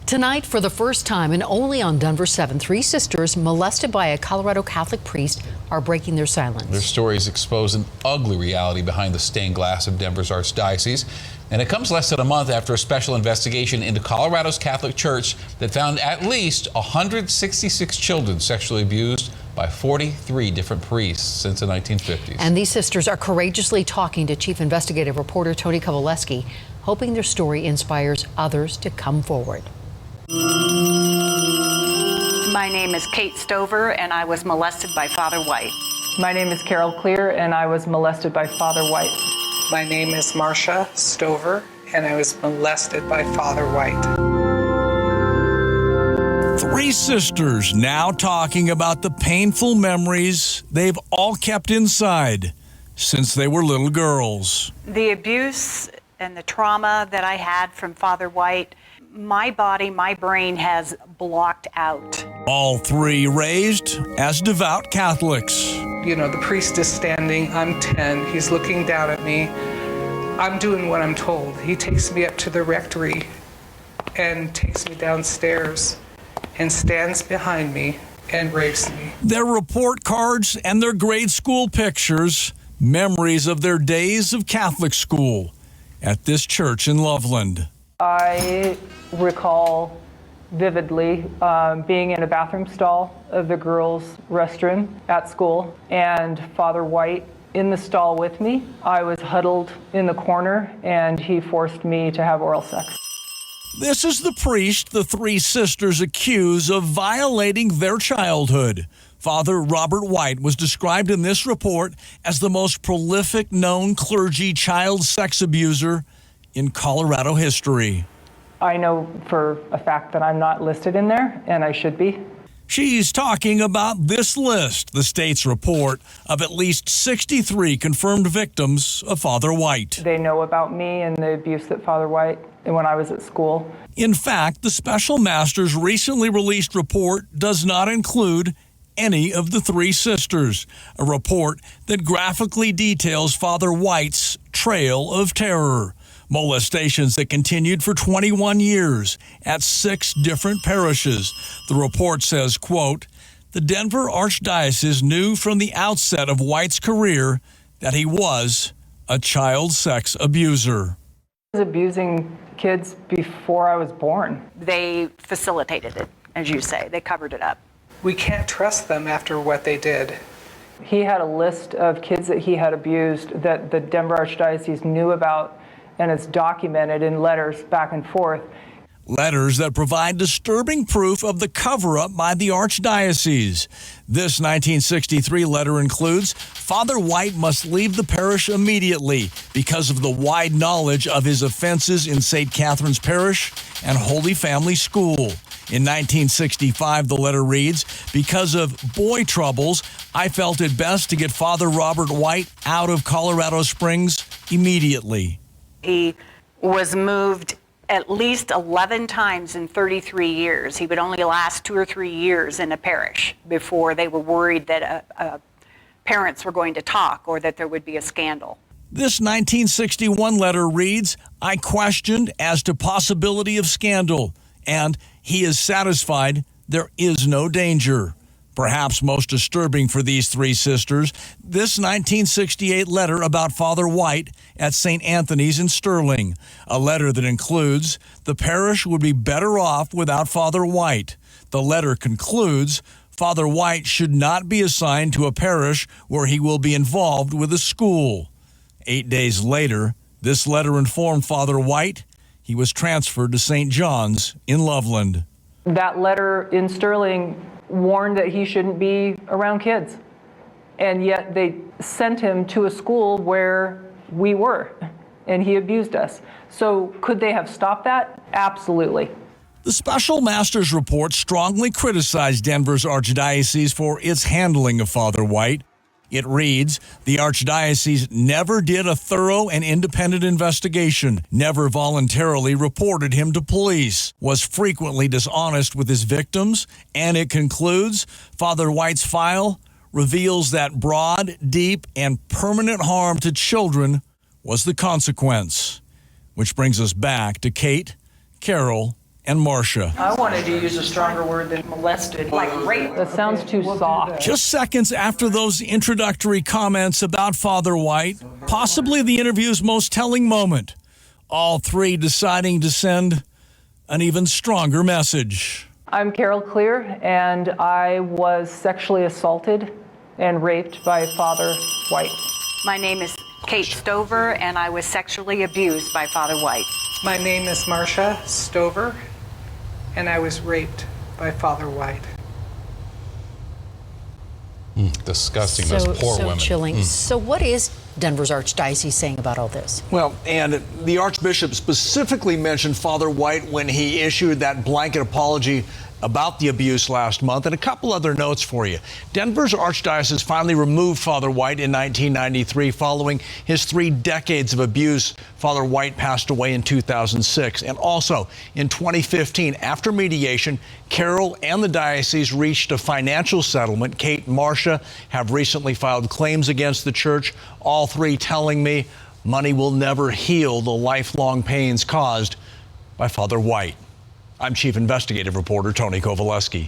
Tonight, for the first time and only on Denver 7, three sisters molested by a Colorado Catholic priest are breaking their silence. Their stories expose an ugly reality behind the stained glass of Denver's Archdiocese. And it comes less than a month after a special investigation into Colorado's Catholic Church that found at least 166 children sexually abused by 43 different priests since the 1950s. And these sisters are courageously talking to Chief Investigative Reporter Tony Kowaleski, hoping their story inspires others to come forward. My name is Kate Stover, and I was molested by Father White. My name is Carol Clear, and I was molested by Father White. My name is Marcia Stover, and I was molested by Father White. Three sisters now talking about the painful memories they've all kept inside since they were little girls. The abuse and the trauma that I had from Father White, my body, my brain has blocked out. All three raised as devout Catholics. You know, the priest is standing, I'm 10, he's looking down at me. I'm doing what I'm told. He takes me up to the rectory and takes me downstairs and stands behind me and rapes me. Their report cards and their grade school pictures, memories of their days of Catholic school at this church in Loveland. I recall vividly being in a bathroom stall of the girls' restroom at school and Father White in the stall with me. I was huddled in the corner and he forced me to have oral sex. This is the priest the three sisters accuse of violating their childhood. Father Robert White was described in this report as the most prolific known clergy child sex abuser in Colorado history. I know for a fact that I'm not listed in there, and I should be. She's talking about this list, the state's report, of at least 63 confirmed victims of Father White. They know about me and the abuse that Father White and when I was at school. In fact, the Special Master's recently released report does not include any of the three sisters, a report that graphically details Father White's trail of terror. Molestations that continued for 21 years at 6 different parishes. The report says, quote, the Denver Archdiocese knew from the outset of White's career that he was a child sex abuser. I was abusing kids before I was born. They facilitated it, as you say. They covered it up. We can't trust them after what they did. He had a list of kids that he had abused that the Denver Archdiocese knew about, and it's documented in letters back and forth. Letters that provide disturbing proof of the cover-up by the Archdiocese. This 1963 letter includes, Father White must leave the parish immediately because of the wide knowledge of his offenses in St. Catherine's Parish and Holy Family School. In 1965, the letter reads, because of boy troubles, I felt it best to get Father Robert White out of Colorado Springs immediately. He was moved at least 11 times in 33 years. He would only last 2 or 3 years in a parish before they were worried that parents were going to talk or that there would be a scandal. This 1961 letter reads, I questioned as to possibility of scandal, and he is satisfied there is no danger. Perhaps most disturbing for these three sisters, this 1968 letter about Father White at St. Anthony's in Sterling, a letter that includes, the parish would be better off without Father White. The letter concludes, Father White should not be assigned to a parish where he will be involved with a school. 8 days later, this letter informed Father White he was transferred to St. John's in Loveland. That letter in Sterling warned that he shouldn't be around kids. And yet they sent him to a school where we were, and he abused us. So could they have stopped that? Absolutely. The Special Master's report strongly criticized Denver's Archdiocese for its handling of Father White. It reads, the Archdiocese never did a thorough and independent investigation, never voluntarily reported him to police, was frequently dishonest with his victims, and it concludes, Father White's file reveals that broad, deep, and permanent harm to children was the consequence. Which brings us back to Kate, Carol, and Marcia. I wanted to use a stronger word than molested. Like rape. That sounds too soft. Just seconds after those introductory comments about Father White, possibly the interview's most telling moment, all three deciding to send an even stronger message. I'm Carol Clear, and I was sexually assaulted and raped by Father White. My name is Kate Stover, and I was sexually abused by Father White. My name is Marcia Stover, and I was raped by Father White. Disgusting. Those poor women. Chilling. So what is Denver's Archdiocese saying about all this? Well, and the Archbishop specifically mentioned Father White when he issued that blanket apology about the abuse last month. And a couple other notes for you. Denver's Archdiocese finally removed Father White in 1993 following his 3 decades of abuse. Father White passed away in 2006. And also in 2015, after mediation, Carol and the diocese reached a financial settlement. Kate and Marcia have recently filed claims against the church, all three telling me money will never heal the lifelong pains caused by Father White. I'm Chief Investigative Reporter Tony Kovaleski.